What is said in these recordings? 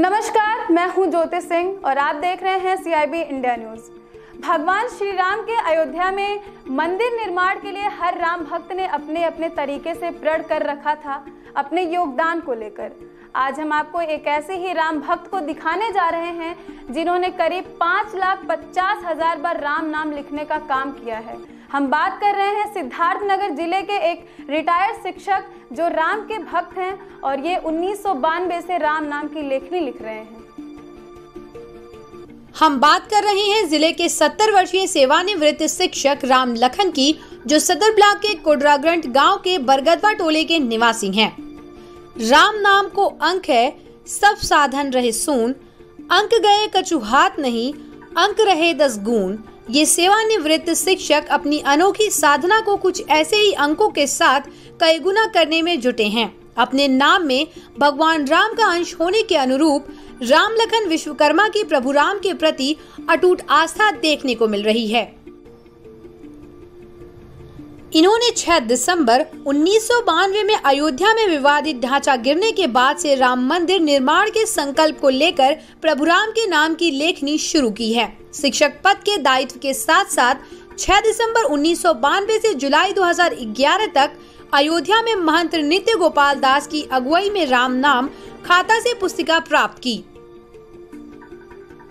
नमस्कार, मैं हूं ज्योति सिंह और आप देख रहे हैं CIB इंडिया न्यूज। भगवान श्री राम के अयोध्या में मंदिर निर्माण के लिए हर राम भक्त ने अपने अपने तरीके से प्रण कर रखा था अपने योगदान को लेकर। आज हम आपको एक ऐसे ही राम भक्त को दिखाने जा रहे हैं जिन्होंने करीब 5,50,000 बार राम नाम लिखने का काम किया है। हम बात कर रहे हैं सिद्धार्थनगर जिले के एक रिटायर्ड शिक्षक जो राम के भक्त हैं और ये 1992 से राम नाम की लेखनी लिख रहे हैं। हम बात कर रहे हैं जिले के 70 वर्षीय सेवानिवृत्त शिक्षक राम लखन की, जो सदर ब्लॉक के कोडराग्रंट गांव के बरगदवा टोले के निवासी हैं। राम नाम को अंक है, सब साधन रहे सून, अंक गए कछु हाथ नहीं, अंक रहे 10 गुण। ये सेवानिवृत्त शिक्षक अपनी अनोखी साधना को कुछ ऐसे ही अंकों के साथ कई गुना करने में जुटे हैं। अपने नाम में भगवान राम का अंश होने के अनुरूप राम लखन विश्वकर्मा की प्रभु राम के प्रति अटूट आस्था देखने को मिल रही है। इन्होंने 6 दिसंबर 1992 में अयोध्या में विवादित ढांचा गिरने के बाद से राम मंदिर निर्माण के संकल्प को लेकर प्रभु राम के नाम की लेखनी शुरू की है। शिक्षक पद के दायित्व के साथ साथ 6 दिसंबर 1992 से जुलाई 2011 तक अयोध्या में महंत नित्य गोपाल दास की अगुवाई में राम नाम खाता से पुस्तिका प्राप्त की,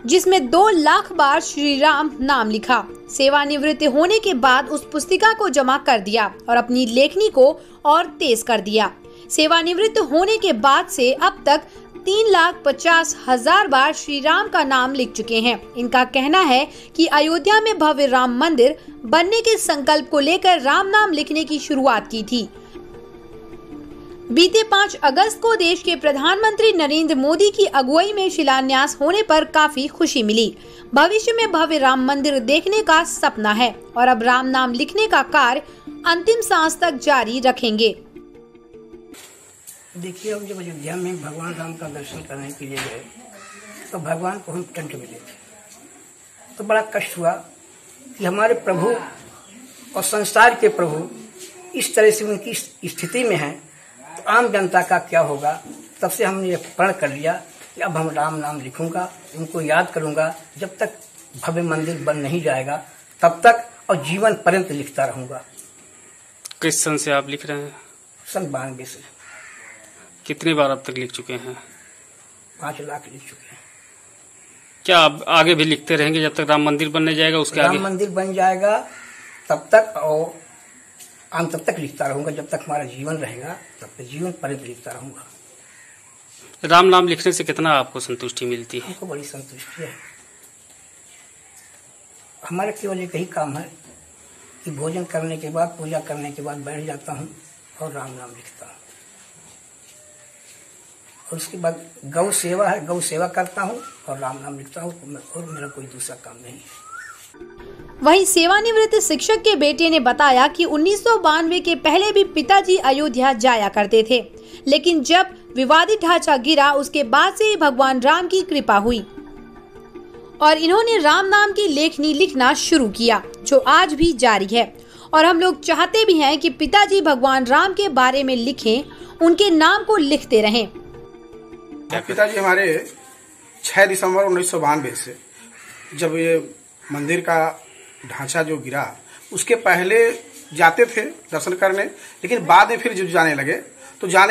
जिसमें 2 लाख बार श्री राम नाम लिखा। सेवानिवृत्त होने के बाद उस पुस्तिका को जमा कर दिया और अपनी लेखनी को और तेज कर दिया। सेवानिवृत्त होने के बाद से अब तक 3,50,000 बार श्री राम का नाम लिख चुके हैं। इनका कहना है कि अयोध्या में भव्य राम मंदिर बनने के संकल्प को लेकर राम नाम लिखने की शुरुआत की थी। बीते 5 अगस्त को देश के प्रधानमंत्री नरेंद्र मोदी की अगुवाई में शिलान्यास होने पर काफी खुशी मिली। भविष्य में भव्य राम मंदिर देखने का सपना है और अब राम नाम लिखने का कार्य अंतिम सांस तक जारी रखेंगे। देखिए, हम जब अयोध्या में भगवान राम का दर्शन करने के लिए गए तो भगवान को हम टंट मिले थे, तो बड़ा कष्ट हुआ कि हमारे प्रभु और संसार के प्रभु इस तरह से उनकी स्थिति में हैं, तो आम जनता का क्या होगा। तब से हमने प्रण कर लिया कि अब हम राम नाम लिखूंगा, उनको याद करूंगा, जब तक भव्य मंदिर बन नहीं जाएगा तब तक, और जीवन पर्यंत लिखता रहूंगा। किस सन से आप लिख रहे हैं? सन 92 से। कितनी बार अब तक लिख चुके हैं? 5 लाख लिख चुके हैं। क्या आप आगे भी लिखते रहेंगे जब तक राम मंदिर बनने जाएगा? उसके आगे राम मंदिर बन जाएगा तब तक, और अंत तक लिखता रहूंगा। जब तक हमारा जीवन रहेगा तब तक जीवन पर्यंत लिखता रहूंगा। राम नाम लिखने से कितना आपको संतुष्टि मिलती है? हमको बड़ी संतुष्टि है। हमारा केवल एक ही काम है कि भोजन करने के बाद, पूजा करने के बाद बैठ जाता हूँ और राम नाम लिखता हूँ। और उसके बाद गौ सेवा है, गौ सेवा करता हूँ और राम नाम लिखता हूँ, और मेरा कोई दूसरा काम नहीं है। वहीं सेवानिवृत्त शिक्षक के बेटे ने बताया कि 1992 के पहले भी पिताजी अयोध्या जाया करते थे, लेकिन जब विवादित ढांचा गिरा उसके बाद से ही भगवान राम की कृपा हुई और इन्होंने राम नाम की लेखनी लिखना शुरू किया, जो आज भी जारी है। और हम लोग चाहते भी हैं कि पिताजी भगवान राम के बारे में लिखें, उनके नाम को लिखते रहें। पिताजी हमारे 6 दिसंबर 1992 से, जब ये मंदिर का ढांचा जो गिरा, उसके पहले जाते थे दर्शन करने, लेकिन बाद में फिर जब जाने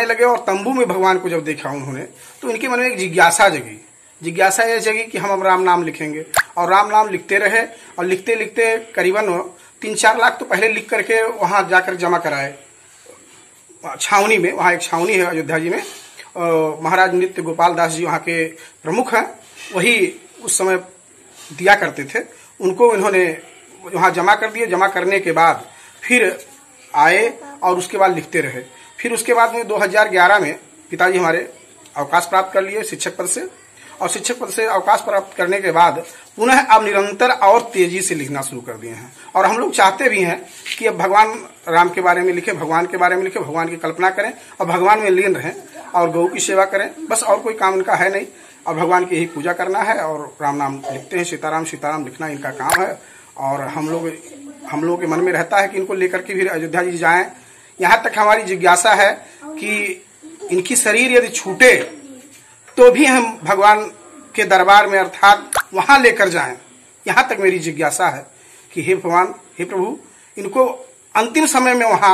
लगे और तंबू में भगवान को जब देखा उन्होंने, तो उनके मन में एक जिज्ञासा ये जगी कि हम अब राम नाम लिखेंगे। और राम नाम लिखते रहे और लिखते लिखते करीबन 3-4 लाख तो पहले लिख करके वहां जाकर जमा कराए छावनी में। वहां एक छावनी है अयोध्या जी में, महाराज नित्य गोपाल दास जी वहाँ के प्रमुख हैं, वही उस समय दिया करते थे। उनको इन्होंने वहाँ जमा कर दिए। जमा करने के बाद फिर आए और उसके बाद लिखते रहे। फिर उसके बाद में 2011 में पिताजी हमारे अवकाश प्राप्त कर लिए शिक्षक पद से, और शिक्षक पद से अवकाश प्राप्त करने के बाद पुनः अब निरंतर और तेजी से लिखना शुरू कर दिए हैं। और हम लोग चाहते भी हैं कि अब भगवान राम के बारे में लिखें, भगवान के बारे में लिखें, भगवान की कल्पना करें और भगवान में लीन रहें और गौ की सेवा करें। बस और कोई काम इनका है नहीं, और भगवान की यही पूजा करना है और राम नाम लिखते हैं। सीताराम सीताराम लिखना इनका काम है। और हम लोग के मन में रहता है कि इनको लेकर के फिर अयोध्या जी जाएं। यहाँ तक हमारी जिज्ञासा है कि इनकी शरीर यदि छूटे तो भी हम भगवान के दरबार में अर्थात वहां लेकर जाएं। यहां तक मेरी जिज्ञासा है कि हे भगवान, हे प्रभु, इनको अंतिम समय में वहां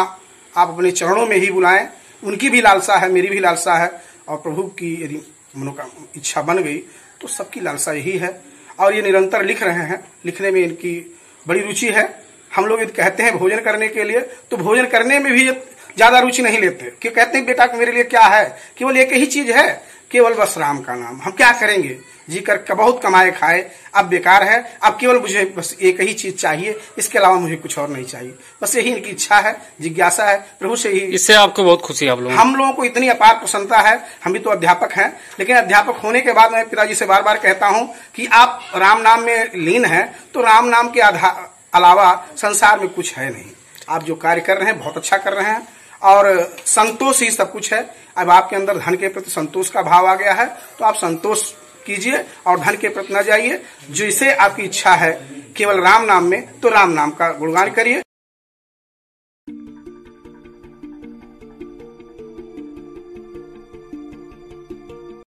आप अपने चरणों में ही बुलाएं। उनकी भी लालसा है, मेरी भी लालसा है, और प्रभु की यदि मनोकामना इच्छा बन गई तो सबकी लालसा यही है। और ये निरंतर लिख रहे हैं, लिखने में इनकी बड़ी रुचि है। हम लोग यदि कहते हैं भोजन करने के लिए, तो भोजन करने में भी ज्यादा रुचि नहीं लेते, कि कहते हैं बेटा मेरे लिए क्या है, केवल एक ही चीज है, केवल बस राम का नाम। हम क्या करेंगे, जी कर बहुत कमाए खाए, अब बेकार है, अब केवल मुझे बस एक ही चीज चाहिए, इसके अलावा मुझे कुछ और नहीं चाहिए। बस यही इनकी इच्छा है, जिज्ञासा है प्रभु से ही। इससे आपको बहुत खुशी है? हम लोगों को इतनी अपार प्रसन्नता है। हम भी तो अध्यापक हैं, लेकिन अध्यापक होने के बाद मैं पिताजी से बार बार कहता हूं कि आप राम नाम में लीन हैं, तो राम नाम के अलावा संसार में कुछ है नहीं। आप जो कार्य कर रहे हैं बहुत अच्छा कर रहे हैं, और संतोष ही सब कुछ है। अब आपके अंदर धन के प्रति संतोष का भाव आ गया है, तो आप संतोष कीजिए और धन के प्रति न जाइए। जैसे आपकी इच्छा है केवल राम नाम में, तो राम नाम का गुणगान करिए।